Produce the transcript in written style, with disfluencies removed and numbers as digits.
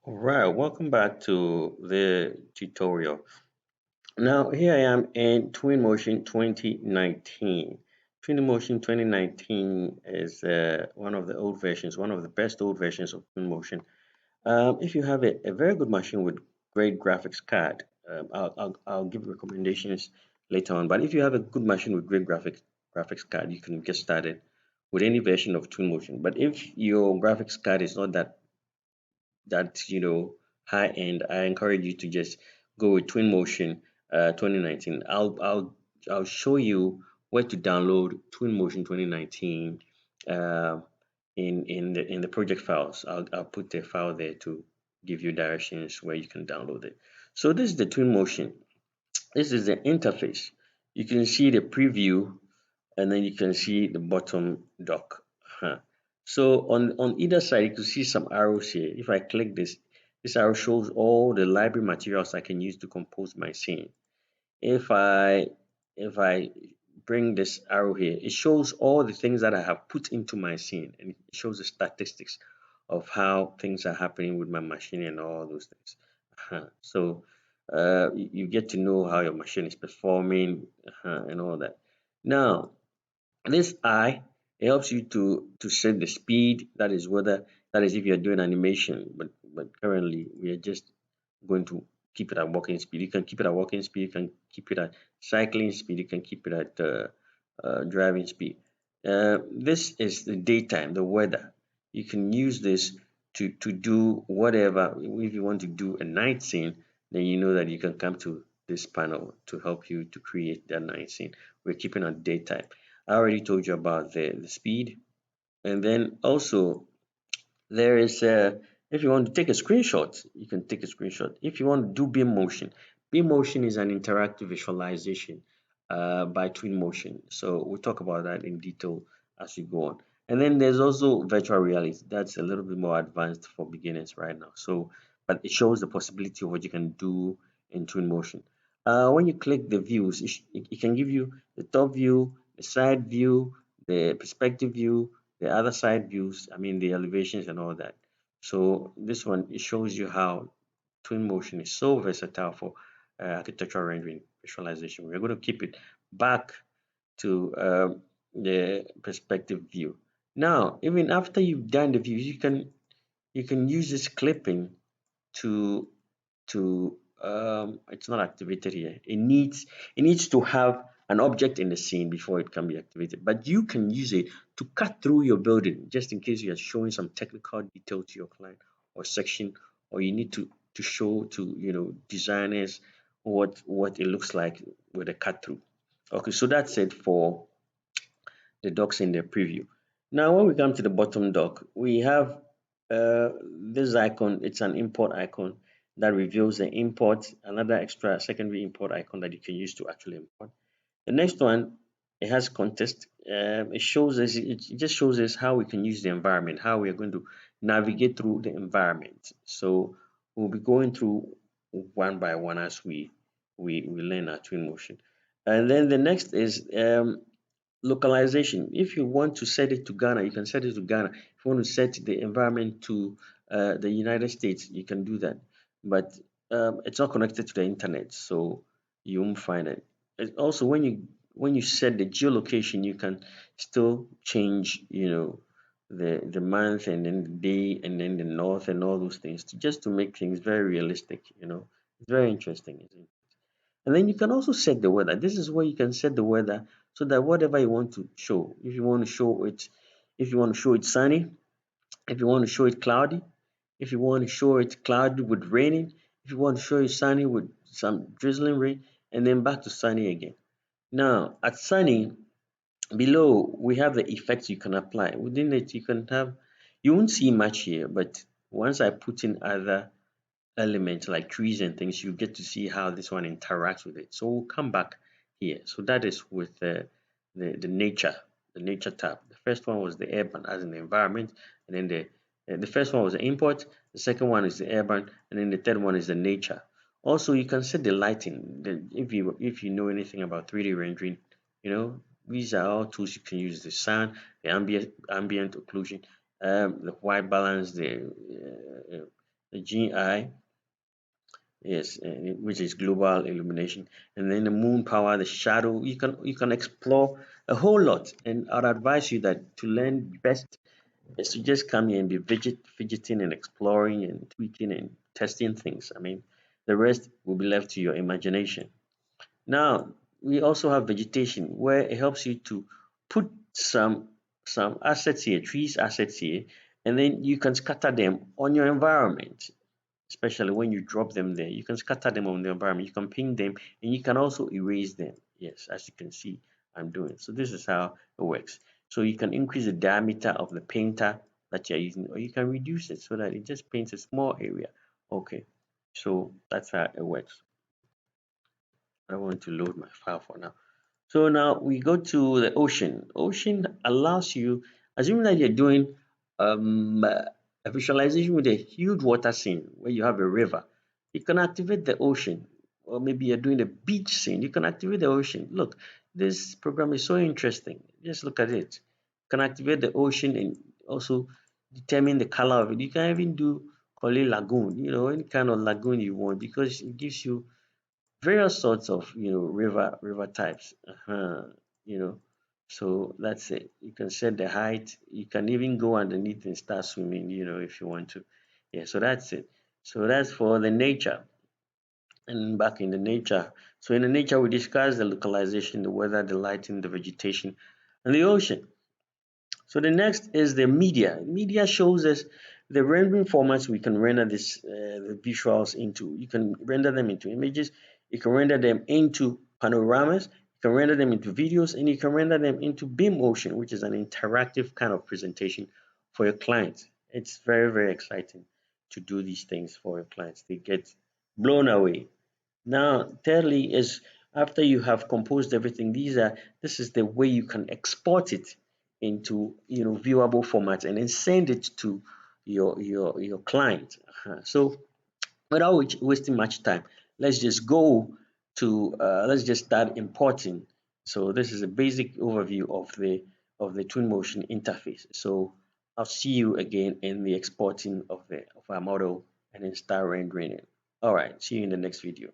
All right, welcome back to the tutorial. Now, here I am in Twinmotion 2019. Twinmotion 2019 is one of the old versions, one of the best old versions of Twinmotion. If you have a very good machine with great graphics card, I'll give recommendations later on. But if you have a good machine with great graphics card, you can get started with any version of Twinmotion. But if your graphics card is not that high end, I encourage you to just go with Twinmotion 2019. I'll show you where to download Twinmotion 2019 uh, in the project files. I'll put the file there to give you directions where you can download it. So this is the Twinmotion. This is the interface. You can see the preview and then you can see the bottom dock. So on either side, you can see some arrows here. If I click this arrow shows all the library materials I can use to compose my scene. If I bring this arrow here, it shows all the things that I have put into my scene, and it shows the statistics of how things are happening with my machine and all those things. So you get to know how your machine is performing and all that. Now, this eye, it helps you to set the speed. That is if you're doing animation, but currently we are just going to keep it at walking speed. You can keep it at walking speed, you can keep it at cycling speed, you can keep it at driving speed. This is the daytime, the weather. You can use this to do whatever. If you want to do a night scene, then you know that you can come to this panel to help you to create that night scene. We're keeping on daytime. I already told you about the speed. And then also there is if you want to take a screenshot, you can take a screenshot. If you want to do beam motion is an interactive visualization by Twinmotion. So we'll talk about that in detail as we go on. And then there's also virtual reality. That's a little bit more advanced for beginners right now. So, but it shows the possibility of what you can do in Twinmotion. When you click the views, it can give you the top view, the side view, the perspective view, the other side views, I mean the elevations and all that. So this one, it shows you how Twinmotion is so versatile for architectural rendering visualization. We're going to keep it back to the perspective view. Now, even after you've done the views, you can use this clipping to it's not activated here. It needs to have an object in the scene before it can be activated. But you can use it to cut through your building just in case you are showing some technical detail to your client or section, or you need to show to designers what it looks like with a cut through. Okay, so that's it for the docs in the preview. Now, when we come to the bottom dock, we have this icon. It's an import icon that reveals the import, another extra secondary import icon that you can use to actually import. The next one, it has context. It just shows us how we can use the environment, how we are going to navigate through the environment. So we'll be going through one by one as we learn our Twinmotion. And then the next is localization. If you want to set it to Ghana, you can set it to Ghana. If you want to set the environment to the United States, you can do that. But it's not connected to the internet, so you won't find it. Also, when you set the geolocation, you can still change, the month and then the day and then the north and all those things just to make things very realistic. It's very interesting, isn't it? And then you can also set the weather. This is where you can set the weather so that whatever you want to show, if you want to show it sunny, if you want to show it cloudy, if you want to show it cloudy with raining, if you want to show it sunny with some drizzling rain, and then back to sunny again. Now, at sunny, below we have the effects you can apply. Within it, you won't see much here, but once I put in other elements like trees and things, you get to see how this one interacts with it. So we'll come back here. So that is with the nature tab. The first one was the urban as an environment, and then the first one was the import. The second one is the urban, and then the third one is the nature. Also, you can set the lighting. If you know anything about 3D rendering, these are all tools you can use: the sun, the ambient occlusion, the white balance, the GI, yes, which is global illumination, and then the moon power, the shadow. You can explore a whole lot, and I'd advise you that to learn best is to just come here and be fidgeting and exploring and tweaking and testing things. I mean, the rest will be left to your imagination. Now, we also have vegetation where it helps you to put some assets here, trees assets here, and then you can scatter them on your environment, especially when you drop them there. You can scatter them on the environment, you can ping them, and you can also erase them. Yes, as you can see, I'm doing. So this is how it works. So you can increase the diameter of the painter that you're using, or you can reduce it so that it just paints a small area. Okay, so that's how it works. I want to load my file for now. So now we go to the ocean. Ocean allows you, assuming that you're doing a visualization with a huge water scene where you have a river, you can activate the ocean. Or maybe you're doing a beach scene, you can activate the ocean. Look, this program is so interesting. Just look at it. You can activate the ocean and also determine the color of it. You can even do call it lagoon, any kind of lagoon you want because it gives you various sorts of river types, you know so that's it. You can set the height, you can even go underneath and start swimming, if you want to. Yeah, so that's it. So that's for the nature. And back in the nature, so in the nature we discussed the localization, the weather, the lighting, the vegetation, and the ocean. So the next is the media. Media shows us the rendering formats we can render the visuals into. You can render them into images, you can render them into panoramas, you can render them into videos, and you can render them into beam motion, which is an interactive kind of presentation for your clients. It's very, very exciting to do these things for your clients. They get blown away. Now, thirdly is after you have composed everything, this is the way you can export it into viewable format and then send it to your client. So without wasting much time, let's just go to let's just start importing. So this is a basic overview of the Twinmotion interface. So I'll see you again in the exporting of our model and then start rendering it. All right, see you in the next video.